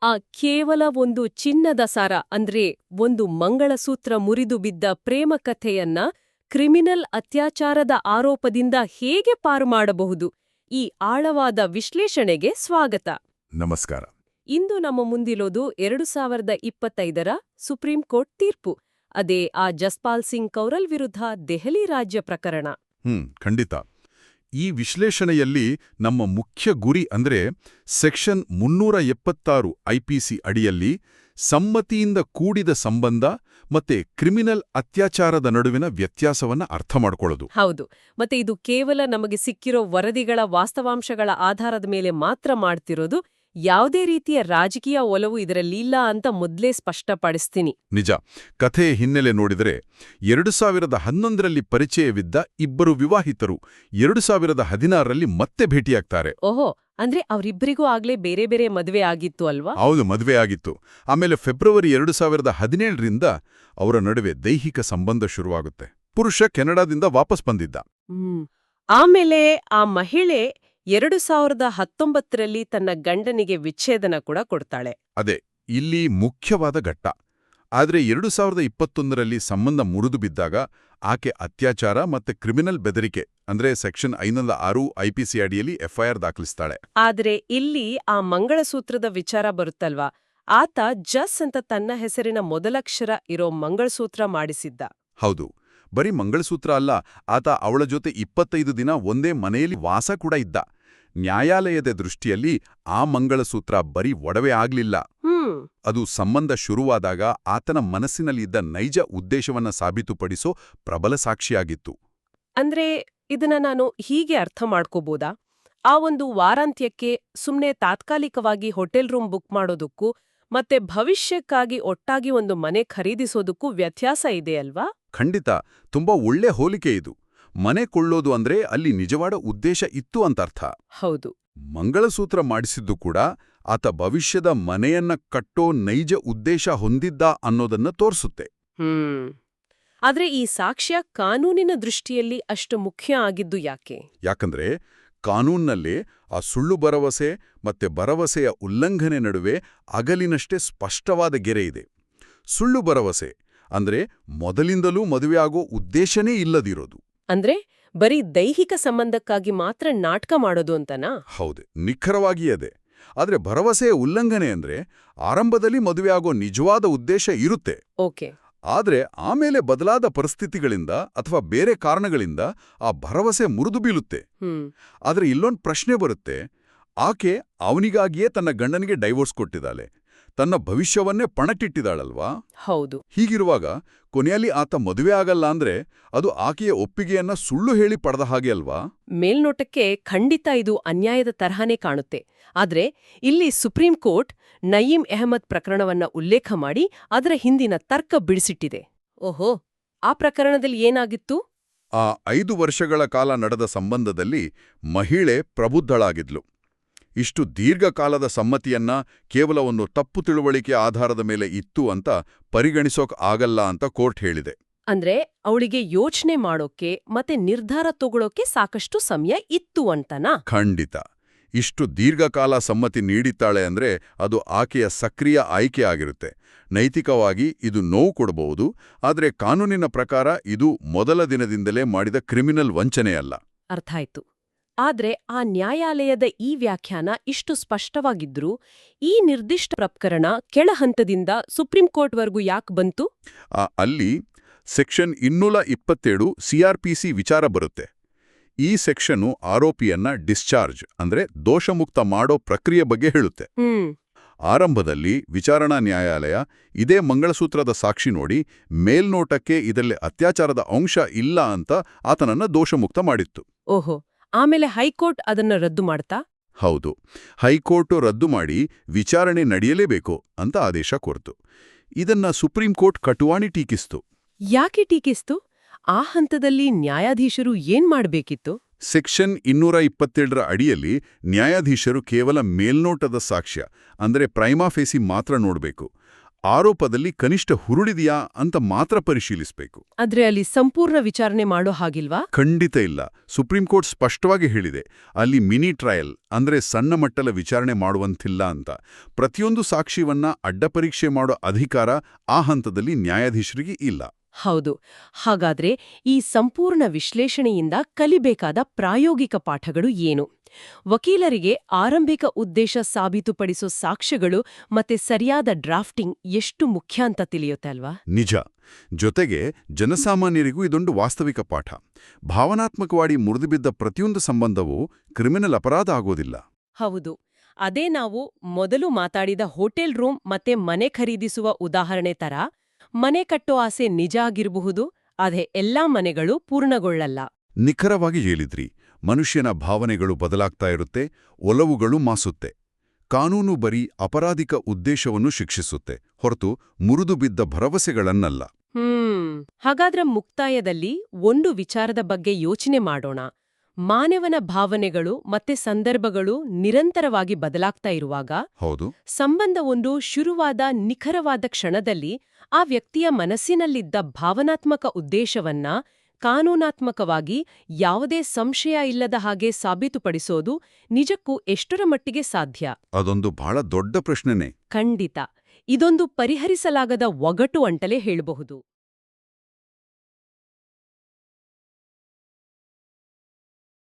ಆ ಕೇವಲ ಒಂದು ಚಿನ್ನದ ಸರ ಅಂದ್ರೆ ಒಂದು ಮಂಗಳಸೂತ್ರ ಮುರಿದು ಬಿದ್ದ ಪ್ರೇಮ ಕಥೆಯನ್ನ ಕ್ರಿಮಿನಲ್ ಅತ್ಯಾಚಾರದ ಆರೋಪದಿಂದ ಹೇಗೆ ಪಾರು ಮಾಡಬಹುದು? ಈ ಆಳವಾದ ವಿಶ್ಲೇಷಣೆಗೆ ಸ್ವಾಗತ. ನಮಸ್ಕಾರ. ಇಂದು ನಮ್ಮ ಮುಂದಿರೋದು 2025ರ ಸುಪ್ರೀಂ ಕೋರ್ಟ್ ತೀರ್ಪು. ಅದೇ ಆ ಜಸ್ಪಾಲ್ ಸಿಂಗ್ ಕೌರಲ್ ವಿರುದ್ಧ ದೆಹಲಿ ರಾಜ್ಯ ಪ್ರಕರಣ. ಖಂಡಿತ. ಈ ವಿಶ್ಲೇಷಣೆಯಲ್ಲಿ ನಮ್ಮ ಮುಖ್ಯ ಗುರಿ ಅಂದ್ರೆ ಸೆಕ್ಷನ್ 376 ಐಪಿಸಿ ಅಡಿಯಲ್ಲಿ ಸಮ್ಮತಿಯಿಂದ ಕೂಡಿದ ಸಂಬಂಧ ಮತ್ತೆ ಕ್ರಿಮಿನಲ್ ಅತ್ಯಾಚಾರದ ನಡುವಿನ ವ್ಯತ್ಯಾಸವನ್ನ ಅರ್ಥ ಮಾಡ್ಕೊಳ್ಳೋದು. ಹೌದು. ಮತ್ತೆ ಇದು ಕೇವಲ ನಮಗೆ ಸಿಕ್ಕಿರೋ ವರದಿಗಳ ವಾಸ್ತವಾಂಶಗಳ ಆಧಾರದ ಮೇಲೆ ಮಾತ್ರ ಮಾಡ್ತಿರೋದು. ಯಾವುದೇ ರೀತಿಯ ರಾಜಕೀಯ ಒಲವು ಇದರಲ್ಲಿ ಇಲ್ಲ ಅಂತ ಮೊದಲೇ ಸ್ಪಷ್ಟಪಡಿಸ್ತೀನಿ. ನಿಜ. ಕಥೆಯ ಹಿನ್ನೆಲೆ ನೋಡಿದರೆ 2011ರಲ್ಲಿ ಪರಿಚಯವಿದ್ದ ಇಬ್ಬರು ವಿವಾಹಿತರು 2016ರಲ್ಲಿ ಮತ್ತೆ ಭೇಟಿಯಾಗ್ತಾರೆ. ಓಹೋ, ಅಂದ್ರೆ ಅವರಿಬ್ಬರಿಗೂ ಆಗ್ಲೇ ಬೇರೆ ಬೇರೆ ಮದುವೆ ಆಗಿತ್ತು ಅಲ್ವಾ? ಹೌದು, ಮದುವೆ ಆಗಿತ್ತು. ಆಮೇಲೆ ಫೆಬ್ರವರಿ 2017ರಿಂದ ಅವರ ನಡುವೆ ದೈಹಿಕ ಸಂಬಂಧ ಶುರುವಾಗುತ್ತೆ. ಪುರುಷ ಕೆನಡಾದಿಂದ ವಾಪಸ್ ಬಂದಿದ್ದ. ಆಮೇಲೆ ಆ ಮಹಿಳೆ 2019ರಲ್ಲಿ ತನ್ನ ಗಂಡನಿಗೆ ವಿಚ್ಛೇದನ ಕೂಡ ಕೊಡ್ತಾಳೆ. ಅದೇ ಇಲ್ಲಿ ಮುಖ್ಯವಾದ ಘಟ್ಟ. ಆದ್ರೆ 2021ರಲ್ಲಿ ಸಂಬಂಧ ಮುರಿದು ಬಿದ್ದಾಗ ಆಕೆ ಅತ್ಯಾಚಾರ ಮತ್ತೆ ಕ್ರಿಮಿನಲ್ ಬೆದರಿಕೆ ಅಂದ್ರೆ ಸೆಕ್ಷನ್ 506 ಐಪಿಸಿ ಅಡಿಯಲ್ಲಿ ಎಫ್ಐಆರ್ ದಾಖಲಿಸ್ತಾಳೆ. ಆದ್ರೆ ಇಲ್ಲಿ ಆ ಮಂಗಳಸೂತ್ರದ ವಿಚಾರ ಬರುತ್ತಲ್ವಾ, ಆತ ಜಸ್ ಅಂತ ತನ್ನ ಹೆಸರಿನ ಮೊದಲಕ್ಷರ ಇರೋ ಮಂಗಳಸೂತ್ರ ಮಾಡಿಸಿದ್ದ. ಹೌದು, ಬರೀ ಮಂಗಳಸೂತ್ರ ಅಲ್ಲ, ಆತ ಅವಳ ಜೊತೆ 25 ದಿನ ಒಂದೇ ಮನೆಯಲ್ಲಿ ವಾಸ ಕೂಡ ಇದ್ದ. ನ್ಯಾಯಾಲಯದ ದೃಷ್ಟಿಯಲ್ಲಿ ಆ ಮಂಗಳಸೂತ್ರ ಬರೀ ಒಡವೆ ಆಗ್ಲಿಲ್ಲ. ಅದು ಸಂಬಂಧ ಶುರುವಾದಾಗ ಆತನ ಮನಸ್ಸಿನಲ್ಲಿದ್ದ ನೈಜ ಉದ್ದೇಶವನ್ನ ಸಾಬೀತುಪಡಿಸೋ ಪ್ರಬಲ ಸಾಕ್ಷಿಯಾಗಿತ್ತು. ಅಂದ್ರೆ ಇದನ್ನ ನಾನು ಹೀಗೆ ಅರ್ಥ ಮಾಡ್ಕೋಬೋದಾ? ಆ ಒಂದು ವಾರಾಂತ್ಯಕ್ಕೆ ಸುಮ್ನೆ ತಾತ್ಕಾಲಿಕವಾಗಿ ಹೋಟೆಲ್ ರೂಮ್ ಬುಕ್ ಮಾಡೋದಕ್ಕೂ ಮತ್ತೆ ಭವಿಷ್ಯಕ್ಕಾಗಿ ಒಟ್ಟಾಗಿ ಒಂದು ಮನೆ ಖರೀದಿಸೋದಕ್ಕೂ ವ್ಯತ್ಯಾಸ ಇದೆಯಲ್ವಾ? ಖಂಡಿತ. ತುಂಬಾ ಒಳ್ಳೆ ಹೋಲಿಕೆ ಇದು. ಮನೆ ಕೊಳ್ಳೋದು ಅಂದ್ರೆ ಅಲ್ಲಿ ನಿಜವಾದ ಉದ್ದೇಶ ಇತ್ತು ಅಂತರ್ಥ. ಹೌದು. ಮಂಗಳಸೂತ್ರ ಮಾಡಿಸಿದ್ದು ಕೂಡ ಆತ ಭವಿಷ್ಯದ ಮನೆಯನ್ನ ಕಟ್ಟೋ ನೈಜ ಉದ್ದೇಶ ಹೊಂದಿದ್ದ ಅನ್ನೋದನ್ನ ತೋರಿಸುತ್ತೆ. ಆದ್ರೆ ಈ ಸಾಕ್ಷ್ಯ ಕಾನೂನಿನ ದೃಷ್ಟಿಯಲ್ಲಿ ಅಷ್ಟು ಮುಖ್ಯ ಆಗಿದ್ದು ಯಾಕೆ? ಯಾಕಂದ್ರೆ ಕಾನೂನ್ನಲ್ಲೇ ಆ ಸುಳ್ಳು ಭರವಸೆ ಮತ್ತೆ ಭರವಸೆಯ ಉಲ್ಲಂಘನೆ ನಡುವೆ ಅಗಲಿನಷ್ಟೇ ಸ್ಪಷ್ಟವಾದ ಗೆರೆ ಇದೆ. ಸುಳ್ಳು ಭರವಸೆ ಅಂದ್ರೆ ಮೊದಲಿಂದಲೂ ಮದುವೆಯಾಗೋ ಉದ್ದೇಶನೇ ಇಲ್ಲದಿರೋದು. ಅಂದ್ರೆ ಬರೀ ದೈಹಿಕ ಸಂಬಂಧಕ್ಕಾಗಿ ಮಾತ್ರ ನಾಟಕ ಮಾಡೋದು ಅಂತನಾ? ಹೌದು, ನಿಖರವಾಗಿ ಅದೇ. ಆದ್ರೆ ಭರವಸೆಯ ಉಲ್ಲಂಘನೆ ಅಂದ್ರೆ ಆರಂಭದಲ್ಲಿ ಮದುವೆಯಾಗೋ ನಿಜವಾದ ಉದ್ದೇಶ ಇರುತ್ತೆ. ಓಕೆ. ಆದ್ರೆ ಆಮೇಲೆ ಬದಲಾದ ಪರಿಸ್ಥಿತಿಗಳಿಂದ ಅಥವಾ ಬೇರೆ ಕಾರಣಗಳಿಂದ ಆ ಭರವಸೆ ಮುರಿದು ಬೀಳುತ್ತೆ. ಆದ್ರೆ ಇಲ್ಲೊಂದು ಪ್ರಶ್ನೆ ಬರುತ್ತೆ. ಆಕೆ ಅವನಿಗಾಗಿಯೇ ತನ್ನ ಗಂಡನಿಗೆ ಡೈವೋರ್ಸ್ ಕೊಟ್ಟಿದ್ದಾಳೆ, ತನ್ನ ಭವಿಷ್ಯವನ್ನೇ ಪಣಕ್ಕಿಟ್ಟಿದ್ದಾಳಲ್ವಾ? ಹೌದು. ಹೀಗಿರುವಾಗ ಕೊನೆಯಲ್ಲಿ ಆತ ಮದುವೆ ಆಗಲ್ಲ ಅಂದ್ರೆ ಅದು ಆಕೆಯ ಒಪ್ಪಿಗೆಯನ್ನ ಸುಳ್ಳು ಹೇಳಿ ಪಡೆದ ಹಾಗೆ ಅಲ್ವಾ? ಮೇಲ್ನೋಟಕ್ಕೆ ಖಂಡಿತ ಇದು ಅನ್ಯಾಯದ ತರಹನೇ ಕಾಣುತ್ತೆ. ಆದ್ರೆ ಇಲ್ಲಿ ಸುಪ್ರೀಂ ಕೋರ್ಟ್ ನಯೀಂ ಅಹಮದ್ ಪ್ರಕರಣವನ್ನ ಉಲ್ಲೇಖ ಮಾಡಿ ಅದರ ಹಿಂದಿನ ತರ್ಕ ಬಿಡಿಸಿಟ್ಟಿದೆ. ಓಹೋ, ಆ ಪ್ರಕರಣದಲ್ಲಿ ಏನಾಗಿತ್ತು? ಆ 5 ವರ್ಷಗಳ ಕಾಲ ನಡೆದ ಸಂಬಂಧದಲ್ಲಿ ಮಹಿಳೆ ಪ್ರಬುದ್ಧಳಾಗಿದ್ಲು. ಇಷ್ಟು ದೀರ್ಘಕಾಲದ ಸಮ್ಮತಿಯನ್ನ ಕೇವಲ ಒಂದು ತಪ್ಪು ತಿಳುವಳಿಕೆ ಆಧಾರದ ಮೇಲೆ ಇತ್ತು ಅಂತ ಪರಿಗಣಿಸೋಕ್ ಆಗಲ್ಲ ಅಂತ ಕೋರ್ಟ್ ಹೇಳಿದೆ. ಅಂದ್ರೆ ಅವಳಿಗೆ ಯೋಚನೆ ಮಾಡೋಕೆ ಮತ್ತೆ ನಿರ್ಧಾರ ತಗೊಳ್ಳೋಕೆ ಸಾಕಷ್ಟು ಸಮಯ ಇತ್ತು ಅಂತನಾ? ಖಂಡಿತ. ಇಷ್ಟು ದೀರ್ಘಕಾಲ ಸಮ್ಮತಿ ನೀಡಿದ್ದಾಳೆ ಅಂದ್ರೆ ಅದು ಆಕೆಯ ಸಕ್ರಿಯ ಆಯ್ಕೆ ಆಗಿರುತ್ತೆ. ನೈತಿಕವಾಗಿ ಇದು ನೋವು ಕೊಡಬಹುದು, ಆದ್ರೆ ಕಾನೂನಿನ ಪ್ರಕಾರ ಇದು ಮೊದಲ ದಿನದಿಂದಲೇ ಮಾಡಿದ ಕ್ರಿಮಿನಲ್ ವಂಚನೆಯಲ್ಲ. ಅರ್ಥ ಆಯ್ತು. ಆದ್ರೆ ಆ ನ್ಯಾಯಾಲಯದ ಈ ವ್ಯಾಖ್ಯಾನ ಇಷ್ಟು ಸ್ಪಷ್ಟವಾಗಿದ್ರೂ ಈ ನಿರ್ದಿಷ್ಟ ಪ್ರಕರಣ ಕೆಳ ಹಂತದಿಂದ ಸುಪ್ರೀಂ ಕೋರ್ಟ್ವರೆಗೂ ಯಾಕೆ ಬಂತು? ಅಲ್ಲಿ ಸೆಕ್ಷನ್ 227 ಸಿಆರ್ಪಿಸಿ ವಿಚಾರ ಬರುತ್ತೆ. ಈ ಸೆಕ್ಷನ್ನು ಆರೋಪಿಯನ್ನ ಡಿಸ್ಚಾರ್ಜ್ ಅಂದ್ರೆ ದೋಷಮುಕ್ತ ಮಾಡೋ ಪ್ರಕ್ರಿಯೆ ಬಗ್ಗೆ ಹೇಳುತ್ತೆ. ಆರಂಭದಲ್ಲಿ ವಿಚಾರಣಾ ನ್ಯಾಯಾಲಯ ಇದೇ ಮಂಗಳಸೂತ್ರದ ಸಾಕ್ಷಿ ನೋಡಿ ಮೇಲ್ನೋಟಕ್ಕೆ ಇದರಲ್ಲಿ ಅತ್ಯಾಚಾರದ ಅಂಶ ಇಲ್ಲ ಅಂತ ಆತನನ್ನ ದೋಷಮುಕ್ತ ಮಾಡಿತ್ತು. ಓಹೋ, ಆಮೇಲೆ ಹೈಕೋರ್ಟ್ ಅದನ್ನ ರದ್ದು ಮಾಡ್ತಾ? ಹೌದು, ಹೈಕೋರ್ಟು ರದ್ದು ಮಾಡಿ ವಿಚಾರಣೆ ನಡೆಯಲೇಬೇಕು ಅಂತ ಆದೇಶ ಕೊಡ್ತು. ಇದನ್ನ ಸುಪ್ರೀಂ ಕೋರ್ಟ್ ಕಟುವಾಣಿ ಟೀಕಿಸ್ತು. ಯಾಕೆ ಟೀಕಿಸ್ತು? ಆ ಹಂತದಲ್ಲಿ ನ್ಯಾಯಾಧೀಶರು ಏನ್ ಮಾಡ್ಬೇಕಿತ್ತು? ಸೆಕ್ಷನ್ 227ರ ಅಡಿಯಲ್ಲಿ ನ್ಯಾಯಾಧೀಶರು ಕೇವಲ ಮೇಲ್ನೋಟದ ಸಾಕ್ಷ್ಯ ಅಂದ್ರೆ ಪ್ರೈಮಾ ಫೇಸಿ ಮಾತ್ರ ನೋಡ್ಬೇಕು. ಆರೋಪದಲ್ಲಿ ಕನಿಷ್ಠ ಹುರುಳಿದೆಯಾ ಅಂತ ಮಾತ್ರ ಪರಿಶೀಲಿಸಬೇಕು. ಆದ್ರೆ ಅಲ್ಲಿ ಸಂಪೂರ್ಣ ವಿಚಾರಣೆ ಮಾಡೋ ಹಾಗಿಲ್ವಾ? ಖಂಡಿತ ಇಲ್ಲ. ಸುಪ್ರೀಂ ಕೋರ್ಟ್ ಸ್ಪಷ್ಟವಾಗಿ ಹೇಳಿದೆ, ಅಲ್ಲಿ ಮಿನಿ ಟ್ರಯಲ್ ಅಂದ್ರೆ ಸಣ್ಣ ಮಟ್ಟದ ವಿಚಾರಣೆ ಮಾಡುವಂತಿಲ್ಲ ಅಂತ. ಪ್ರತಿಯೊಂದು ಸಾಕ್ಷಿವನ್ನ ಅಡ್ಡಪರೀಕ್ಷೆ ಮಾಡೋ ಅಧಿಕಾರ ಆ ಹಂತದಲ್ಲಿ ನ್ಯಾಯಾಧೀಶರಿಗೆ ಇಲ್ಲ. ಹೌದು. ಹಾಗಾದ್ರೆ ಈ ಸಂಪೂರ್ಣ ವಿಶ್ಲೇಷಣೆಯಿಂದ ಕಲಿಬೇಕಾದ ಪ್ರಾಯೋಗಿಕ ಪಾಠಗಳು ಏನು? ವಕೀಲರಿಗೆ ಆರಂಭಿಕ ಉದ್ದೇಶ ಸಾಬೀತುಪಡಿಸೋ ಸಾಕ್ಷ್ಯಗಳು ಮತ್ತೆ ಸರಿಯಾದ ಡ್ರಾಫ್ಟಿಂಗ್ ಎಷ್ಟು ಮುಖ್ಯ ಅಂತ ತಿಳಿಯುತ್ತೆ ಅಲ್ವಾ? ನಿಜ. ಜೊತೆಗೆ ಜನಸಾಮಾನ್ಯರಿಗೂ ಇದೊಂದು ವಾಸ್ತವಿಕ ಪಾಠ. ಭಾವನಾತ್ಮಕವಾಗಿ ಮುರಿದುಬಿದ್ದ ಪ್ರತಿಯೊಂದು ಸಂಬಂಧವೂ ಕ್ರಿಮಿನಲ್ ಅಪರಾಧ ಆಗೋದಿಲ್ಲ. ಹೌದು. ಅದೇ ನಾವು ಮೊದಲು ಮಾತಾಡಿದ ಹೋಟೆಲ್ ರೂಮ್ ಮತ್ತೆ ಮನೆ ಖರೀದಿಸುವ ಉದಾಹರಣೆ ತರ, ಮನೆ ಕಟ್ಟೋ ಆಸೆ ನಿಜ ಆಗಿರಬಹುದು, ಅದೇ ಎಲ್ಲಾ ಮನೆಗಳು ಪೂರ್ಣಗೊಳ್ಳಲ್ಲ. ನಿಖರವಾಗಿ ಹೇಳಿದ್ರಿ. ಮನುಷ್ಯನ ಭಾವನೆಗಳು ಬದಲಾಗ್ತಾ ಇರುತ್ತೆ, ಒಲವುಗಳು ಮಾಸುತ್ತೆ. ಕಾನೂನು ಬರೀ ಅಪರಾಧಿಕ ಉದ್ದೇಶವನ್ನು ಶಿಕ್ಷಿಸುತ್ತೆ, ಹೊರತು ಮುರಿದುಬಿದ್ದ ಭರವಸೆಗಳನ್ನಲ್ಲ. ಹಾಗಾದ್ರೆ ಮುಕ್ತಾಯದಲ್ಲಿ ಒಂದು ವಿಚಾರದ ಬಗ್ಗೆ ಯೋಚನೆ ಮಾಡೋಣ. ಮಾನವನ ಭಾವನೆಗಳು ಮತ್ತೆ ಸಂದರ್ಭಗಳು ನಿರಂತರವಾಗಿ ಬದಲಾಗ್ತಾ ಇರುವಾಗ, ಹೌದು, ಸಂಬಂಧವೊಂದು ಶುರುವಾದ ನಿಖರವಾದ ಕ್ಷಣದಲ್ಲಿ ಆ ವ್ಯಕ್ತಿಯ ಮನಸ್ಸಿನಲ್ಲಿದ್ದ ಭಾವನಾತ್ಮಕ ಉದ್ದೇಶವನ್ನ ಕಾನೂನಾತ್ಮಕವಾಗಿ ಯಾವುದೇ ಸಂಶಯ ಇಲ್ಲದ ಹಾಗೆ ಸಾಬೀತುಪಡಿಸೋದು ನಿಜಕ್ಕೂ ಎಷ್ಟರ ಮಟ್ಟಿಗೆ ಸಾಧ್ಯ? ಅದೊಂದು ಬಹಳ ದೊಡ್ಡ ಪ್ರಶ್ನೆನೇ. ಖಂಡಿತ. ಇದೊಂದು ಪರಿಹರಿಸಲಾಗದ ಒಗಟು ಅಂತಲೇ ಹೇಳಬಹುದು.